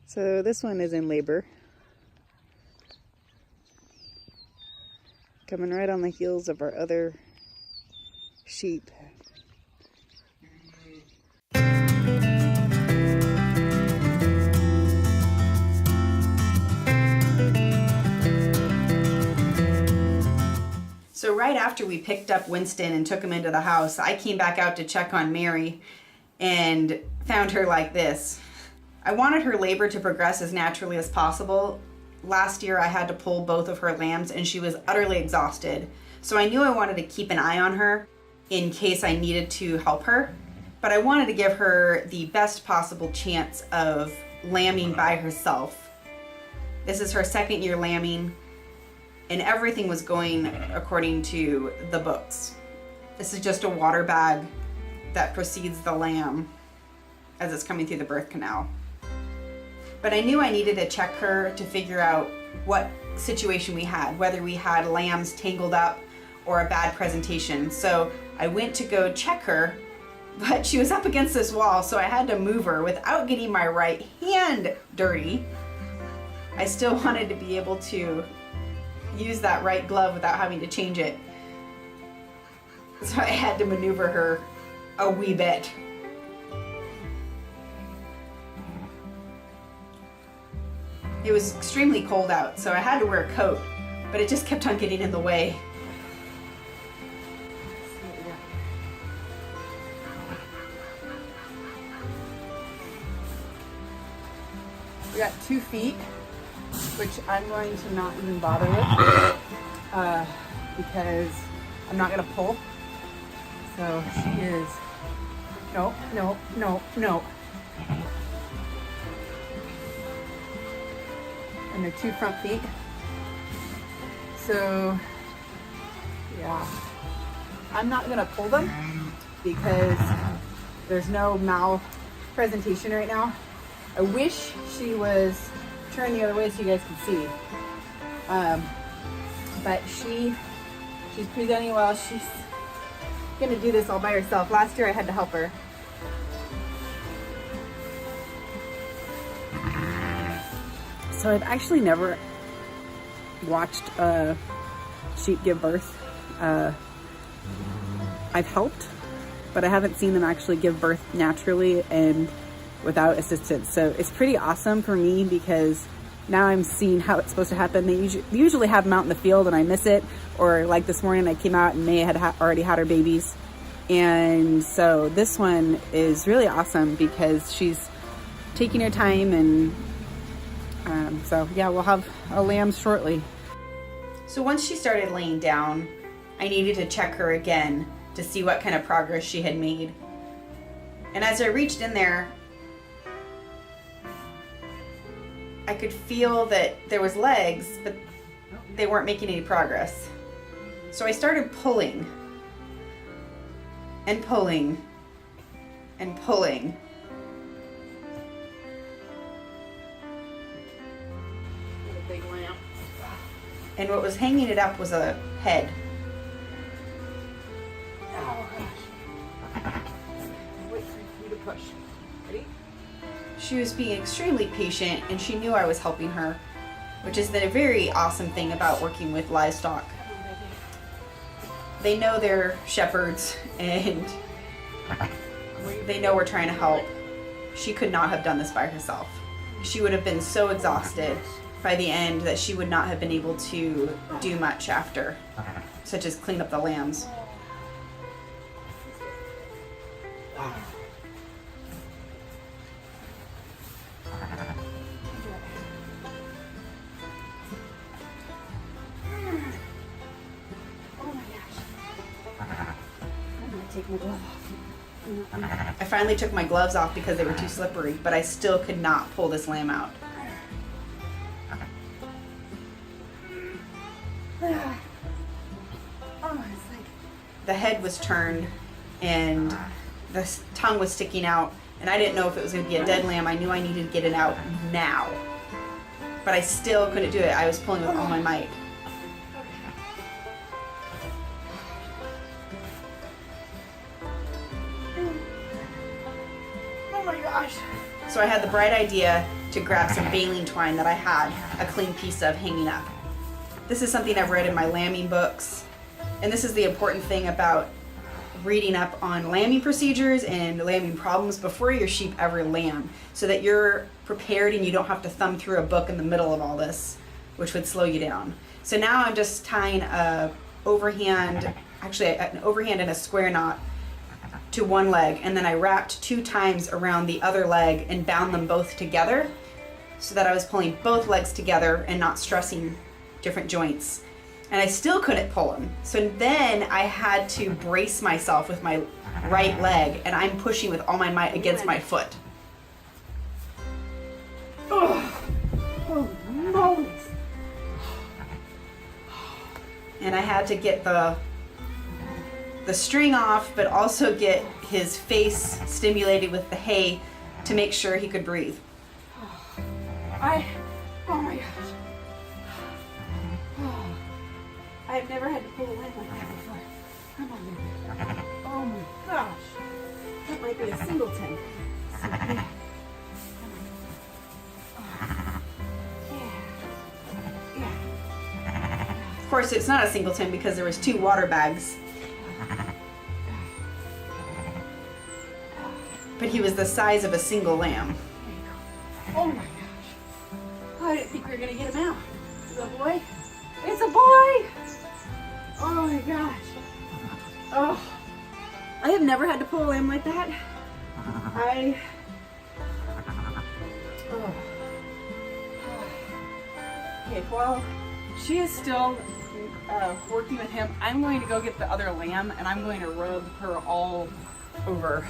So this one is in labor. Coming right on the heels of our other sheep. So right after we picked up Winston and took him into the house, I came back out to check on Mary and found her like this. I wanted her labor to progress as naturally as possible. Last year I had to pull both of her lambs and she was utterly exhausted. So I knew I wanted to keep an eye on her in case I needed to help her. But I wanted to give her the best possible chance of lambing by herself. This is her second year lambing, and everything was going according to the books. This is just a water bag that precedes the lamb as it's coming through the birth canal. But I knew I needed to check her to figure out what situation we had, whether we had lambs tangled up or a bad presentation. So I went to go check her, but she was up against this wall, so I had to move her without getting my right hand dirty. I still wanted to be able to use that right glove without having to change it. So I had to maneuver her a wee bit. It was extremely cold out, so I had to wear a coat, but it just kept on getting in the way. We got 2 feet, which I'm going to not even bother with because I'm not going to pull. So she is, no. And they're 2 front feet. So yeah, I'm not going to pull them because there's no mouth presentation right now. I wish she was turned the other way so you guys can see. But she's presenting well. She's gonna do this all by herself. Last year I had to help her. So I've actually never watched a sheep give birth. I've helped, but I haven't seen them actually give birth naturally and without assistance. So it's pretty awesome for me because now I'm seeing how it's supposed to happen. They usually have them out in the field and I miss it. Or like this morning I came out and May had already had her babies. And so this one is really awesome because she's taking her time, and so yeah, we'll have a lamb shortly. So once she started laying down, I needed to check her again to see what kind of progress she had made. And as I reached in there, I could feel that there was legs, but they weren't making any progress. So I started pulling and pulling and pulling. A big lamb. And what was hanging it up was a head. Oh gosh. Wait for you to push. Ready? She was being extremely patient and she knew I was helping her, which is the very awesome thing about working with livestock. They know they're shepherds and they know we're trying to help. She could not have done this by herself. She would have been so exhausted by the end that she would not have been able to do much after, such as clean up the lambs. Take my glove off. I finally took my gloves off because they were too slippery, but I still could not pull this lamb out. The head was turned and the tongue was sticking out, and I didn't know if it was going to be a dead lamb. I knew I needed to get it out now, but I still couldn't do it. I was pulling with all my might. So I had the bright idea to grab some baling twine that I had a clean piece of hanging up. This is something I've read in my lambing books, and this is the important thing about reading up on lambing procedures and lambing problems before your sheep ever lamb, so that you're prepared and you don't have to thumb through a book in the middle of all this, which would slow you down. So now I'm just tying an overhand and a square knot to one leg, and then I wrapped 2 times around the other leg and bound them both together so that I was pulling both legs together and not stressing different joints. And I still couldn't pull them. So then I had to brace myself with my right leg, and I'm pushing with all my might against my foot. Oh no! And I had to get the string off, but also get his face stimulated with the hay to make sure he could breathe. Oh my gosh. Oh, I've never had to pull a leg like that before. Come on, baby. Oh my gosh. That might be a singleton. Of course, it's not a singleton because there was 2 water bags. But he was the size of a single lamb. Oh my gosh. I didn't think we were going to get him out. Is it a boy? It's a boy! Oh my gosh. Oh. I have never had to pull a lamb like that. Oh. Okay, well, she is still working with him. I'm going to go get the other lamb and I'm going to rub her all over.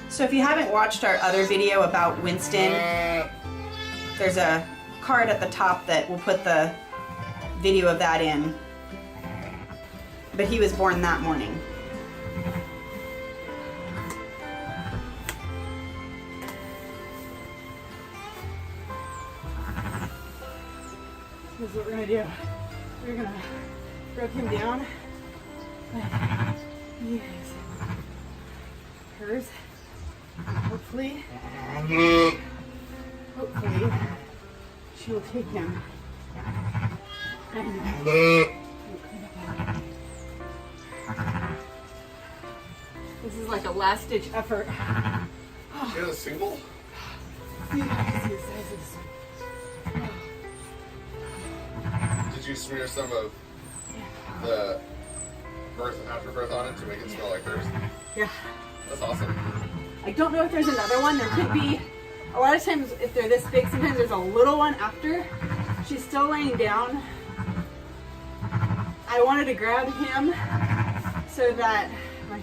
So if you haven't watched our other video about Winston, there's a card at the top that will put the video of that in. But he was born that morning. This is what we're gonna do. We're gonna rub him down. Yes. Hers. Hopefully, she will take him. This is like a last-ditch effort. She has a single? You have to see the size of this one. Did you smear some of the birth and after birth on it to make it smell like hers? Yeah. That's awesome. I don't know if there's another one. There could be. A lot of times, if they're this big, sometimes there's a little one after. She's still laying down. I wanted to grab him so that I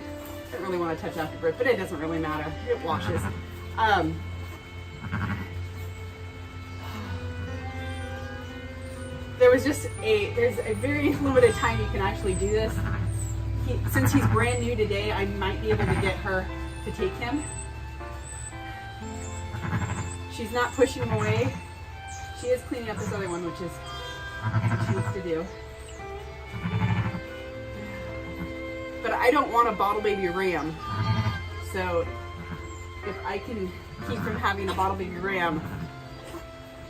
don't really want to touch afterbirth, but it doesn't really matter. It washes. There's a very limited time you can actually do this. Since he's brand new today, I might be able to get her to take him. She's not pushing him away. She is cleaning up this other one, which is what she needs to do. But I don't want a bottle baby ram. So if I can keep from having a bottle baby ram,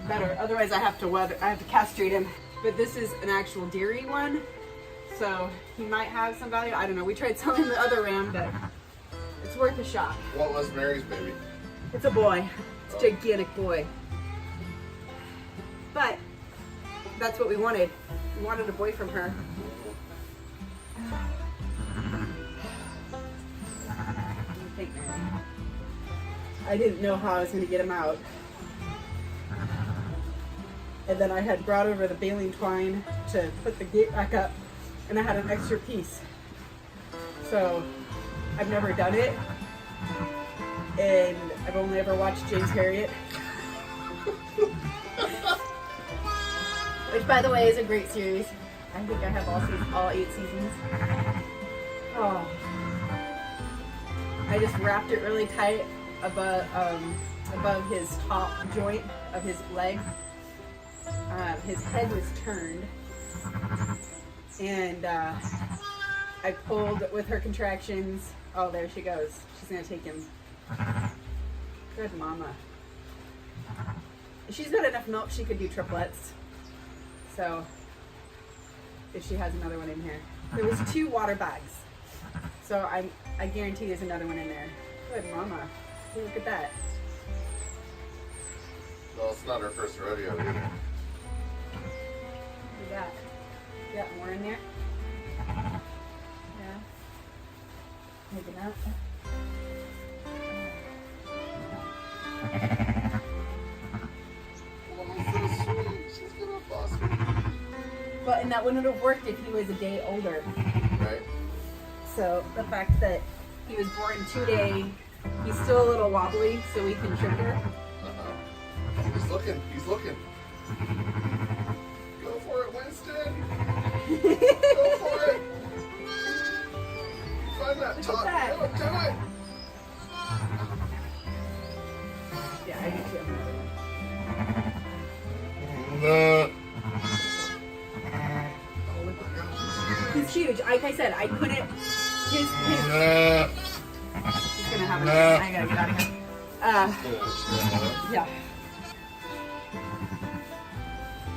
better. Otherwise I have to castrate him. But this is an actual dairy one. So he might have some value. I don't know. We tried selling the other ram, but it's worth a shot. What was Mary's baby? It's a boy. It's a gigantic boy. But that's what we wanted. We wanted a boy from her. I didn't know how I was going to get him out. And then I had brought over the baling twine to put the gate back up, and I had an extra piece. So I've never done it, and I've only ever watched James Herriot. Which, by the way, is a great series. I think I have all 8 seasons. Oh. I just wrapped it really tight above his top joint of his leg. His head was turned, and I pulled with her contractions Oh, there she goes. She's gonna take him. Good mama. She's got enough milk, she could do triplets. So, if she has another one in here. There was 2 water bags. So I guarantee there's another one in there. Good mama. Hey, look at that. Well, it's not her first rodeo either. We got more in there. Yeah. Maybe not. Oh, so sweet. She's gonna boss me. But and that wouldn't have worked if he was a day older. Right? So the fact that he was born 2 day, he's still a little wobbly, so we can trick her. He's looking. He's looking. Go for it, Winston. Go for it. Find that top. that. No, come on. Yeah, I do too. No. He's huge. Like I said, I couldn't. His No. he's gonna have. I gotta get out of here. Yeah.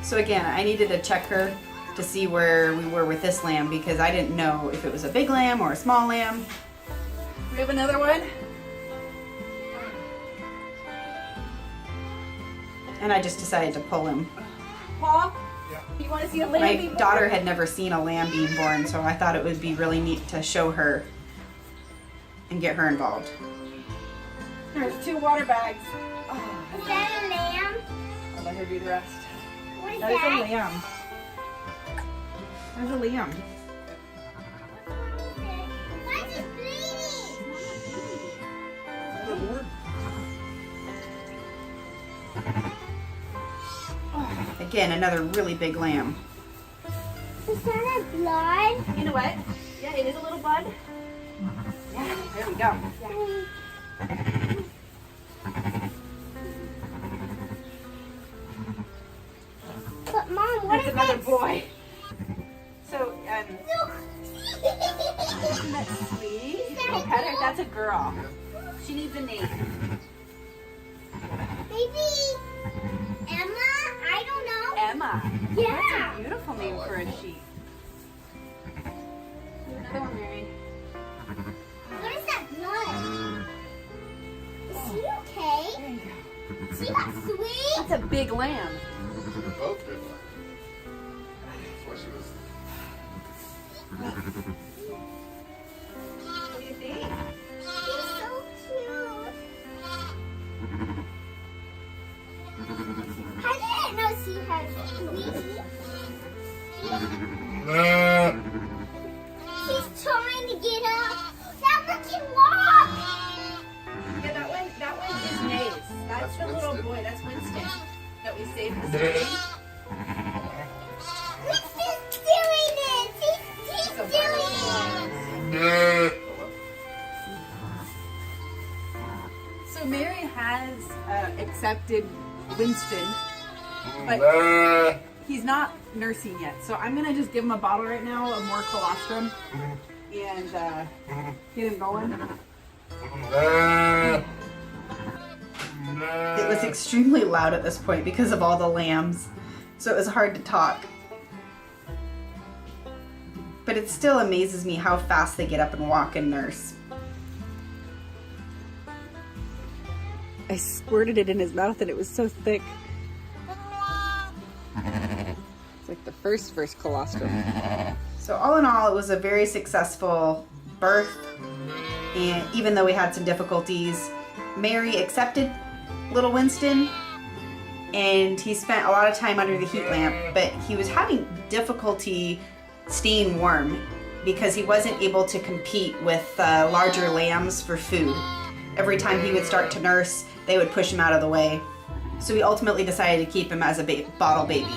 So again, I needed to check her to see where we were with this lamb because I didn't know if it was a big lamb or a small lamb. We have another one. And I just decided to pull him. Paul, you want to see a lamb? My being born? daughter had never seen a lamb being born, so I thought it would be really neat to show her and get her involved. There's 2 water bags. Is that a lamb? I'll let her do the rest. What is That is a that? lamb. There's a lamb. Why is it bleeding? Again, another really big lamb. Is that a blood? You know what? Yeah, it is a little bud. Yeah, there we go. But Mom, what That's is another that? boy. So, Look. isn't that sweet? Oh, pet her. That's a girl. She needs a name. Maybe Emma? I don't know. Emma. Yeah. That's a beautiful name for a sheep. Another one, Mary. What is that blood? Is she okay? There you go. She got sweet. That's a big lamb. They're both big ones. That's why she was. What do you think? She's so cute. I didn't know she had sweet. She's trying to get up. Now look and walk. Yeah, that one is Nays. That's the little Winston. boy. That's Winston that we saved this morning. Winston's doing it. He's doing it. So Mary has accepted Winston, but he's not nursing yet. So I'm gonna just give him a bottle right now of more colostrum and get him going. It was extremely loud at this point because of all the lambs, so it was hard to talk. But it still amazes me how fast they get up and walk and nurse. I squirted it in his mouth and it was so thick. It's like the first colostrum. So all in all, it was a very successful birth, and even though we had some difficulties, Mary accepted little Winston, and he spent a lot of time under the heat lamp, but he was having difficulty staying warm because he wasn't able to compete with larger lambs for food. Every time he would start to nurse, they would push him out of the way. So we ultimately decided to keep him as a bottle baby.